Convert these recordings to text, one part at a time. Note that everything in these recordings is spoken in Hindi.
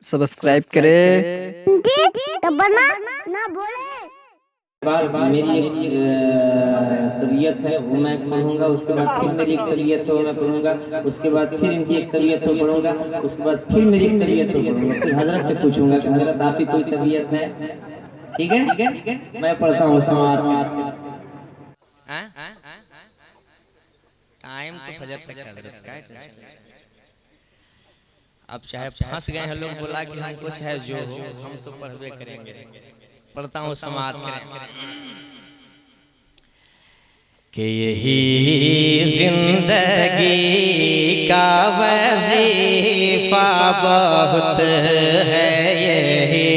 सब्सक्राइब करें। तो बना ना बोले। मेरी एक तबीयत है वो मैं पढ़ूंगा, उसके बाद फिर मेरी एक तबीयत है वो मैं पढ़ूंगा, उसके बाद फिर इनकी एक तबीयत है पढ़ूंगा, उसके बाद फिर मेरी एक तबीयत है पढ़ूंगा, फिर हजरत से पूछूंगा कि हजरत आपकी कोई तबीयत है? ठीक है, मैं पढ़ता हूँ समाज। टाइम तो फजर तक है हजरत का है। अब चाहे फंस गए हैं लोग, बोला कि हमको चाहे जो हो हम तो पढ़बे करेंगे। पढ़ता हूँ समाज कि यही जिंदगी का वजीफा बहुत है, यही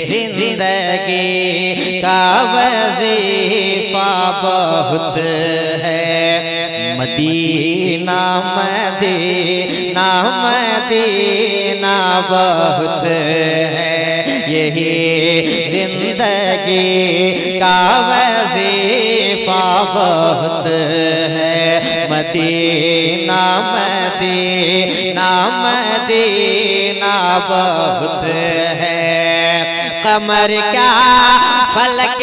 जिंदगी का वजीफा बहुत है। मदीना मदीना मदीना बहुत है, यही जिंदगी का वजीफा बहुत है। मदीना मदीना मदीना बहुत है। कमर क्या फलक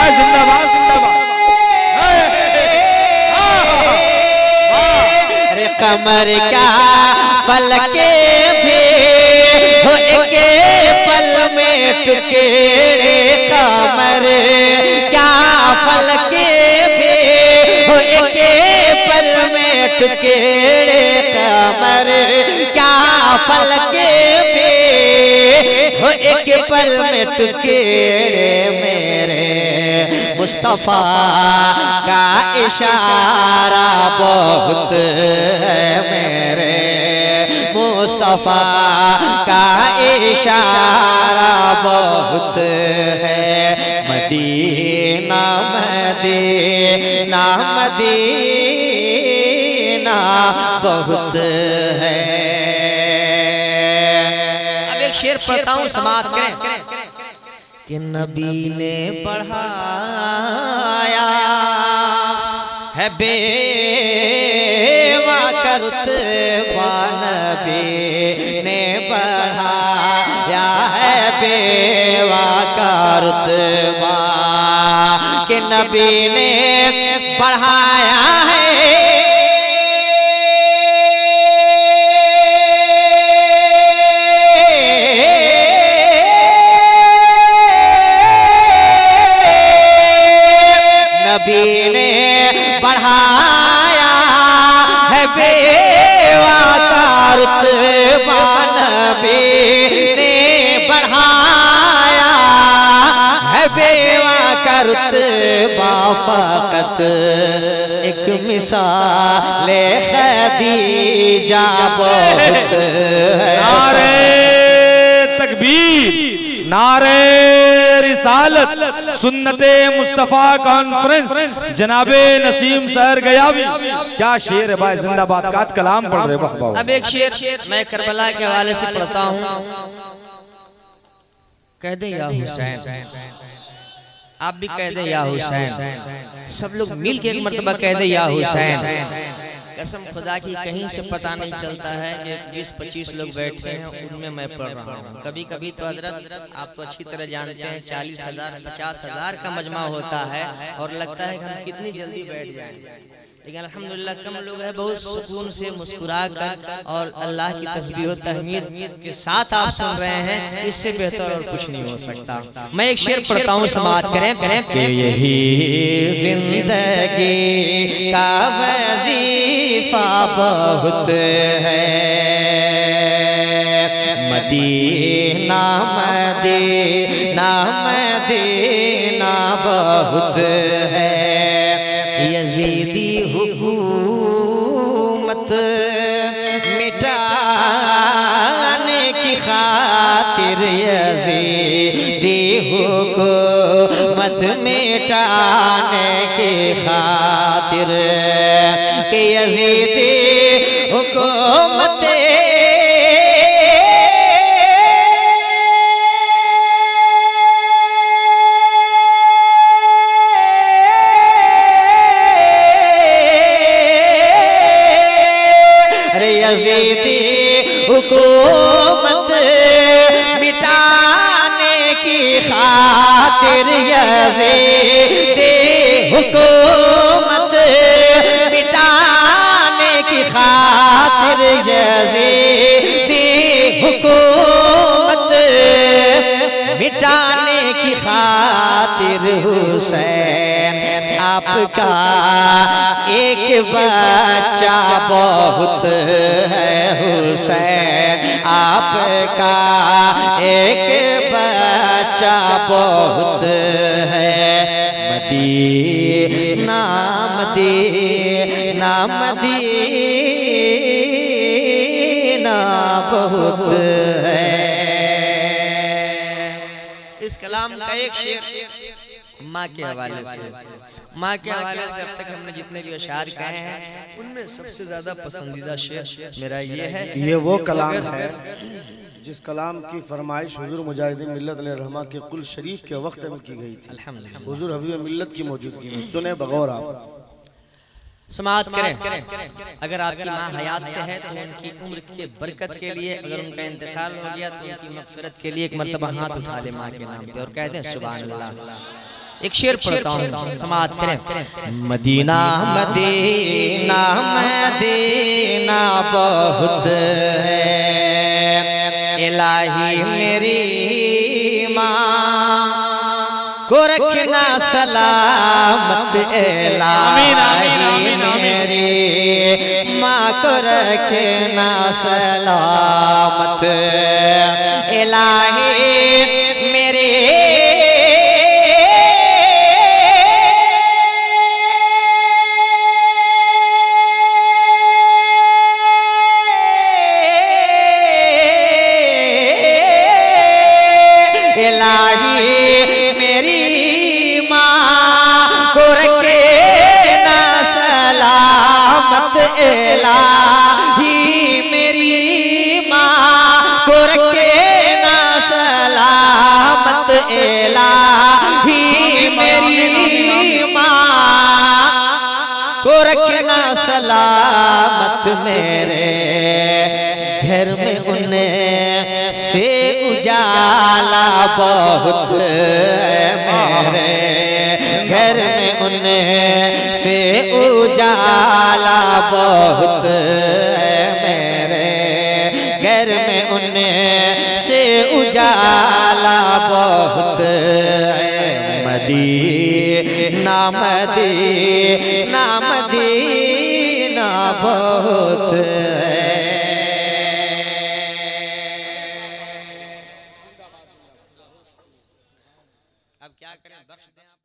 जिंदाबाद जिंदाबाद। अरे कमर क्या फलके भी हो एक पल में टुकड़े, कमर क्या फलके भी हो एक पल में टुकड़े, कमर क्या फलके भी हो एक पल में टुकड़े। मेरे मुस्तफा का इशारा बहुत है, मेरे मुस्तफा का इशारा बहुत है। मदीना मदीना मदीना बहुत है। अब एक शेर पढ़ता हूँ, समाप्त करें कि नबी ने पढ़ाया है बेवा रुतबा, नबी ने पढ़ाया है बेवा का रुतबा, कि नबी ने पढ़ाया है नबी ने बढ़ाया है बेवा का रुतबा, नबी ने बढ़ाया है बेवा का रुतबा। फकत एक मिसाल खदीजा बहुत है। नारे तकबीर, नारे रिसालत, सुन्नते मुस्तफा कॉन्फ्रेंस, जनाबे नसीम सर गयावी। क्या शेर है भाई, जिंदाबाद। काज कलाम पढ़ रहे। वाह। अब एक शेर मैं करबला के हवाले से पढ़ता हूँ। कह दे या हुसैन, आप भी कह दे या हुसैन, सब लोग मिल के एक मर्तबा कह दे या हुसैन। कसम खुदा की कहीं से पता नहीं चलता है कि 20-25 लोग बैठे हैं, उनमें मैं पढ़ रहा हूँ। कभी कभी तो हजरत आप तो अच्छी तरह जानते हैं 40,000 50,000 का मजमा होता है और लगता है कि हम कितनी जल्दी बैठ जाएं, लेकिन अल्हम्दुलिल्लाह कम लोग हैं, बहुत सुकून से मुस्कुरा कर और अल्लाह की तस्बीह और तहमीद के साथ आप सुन रहे हैं। इससे बेहतर और कुछ नहीं हो सकता। मैं एक शेर पढ़ता हूँ, समाप्त करें कि यही जिंदगी का वजीफा बहुत है। मदीना मदीना मदीना बहुत है। यजीदी हुकूमत मिटाने की खातिर, यजीदी हुकूमत मिटाने की खातिर, कि यजीदी हुकूमत यजीदी हुकूमत मिटाने की खातिर यजीदी हुकूमत मिटाने की खातिर यजीदी हुकूमत मिटाने की खातिर हुसैन आपका एक बच्चा बहुत है। हुसैन आपका एक बच्चा बहुत है। मदीना मदीना मदीना बहुत है। इस कलाम का एक शेर माँ के हवाले से, माँ के हवाले से अब तक हमने जितने भी अशार कहे हैं उनमें सबसे ज्यादा पसंदीदा शेर मेरा ये है। ये वो कलाम है जिस कलाम की फरमाइश हुजूर मुजाहिदीन मिल्लत अलैहिर्रहमा के कुल शरीफ के वक्त में की गई थी, हुजूर हबीब मिल्लत की मौजूदगी में। सुने बगौर आप समाज करें। अगर आपकी माँ हयात से है तो उनकी उम्र के बरकत के लिए, अगर उनका इंतकाल हो गया तो उनकी मग़फ़िरत के लिए एक मर्तबा हाथ उठा ले माँ के नाम पे और कहते हैं सुभान अल्लाह। एक शेर पढ़ता हूँ, समाज करें। मदीना मदीना मदीना बहुत है, इलाही मेरी माँ को रखना सलामत। इलाही मेरी माँ को रखना सलामत। इलाही मेरे रखना सलामत। मेरे घर में उन्हें से उजाला बहुत है। मेरे घर में उन्हें से उजाला बहुत है। मेरे घर में उन्हें से उजाला बहुत है। मदीना मदीना मदीना बहुत है। अब क्या करें, बख्श दें आप।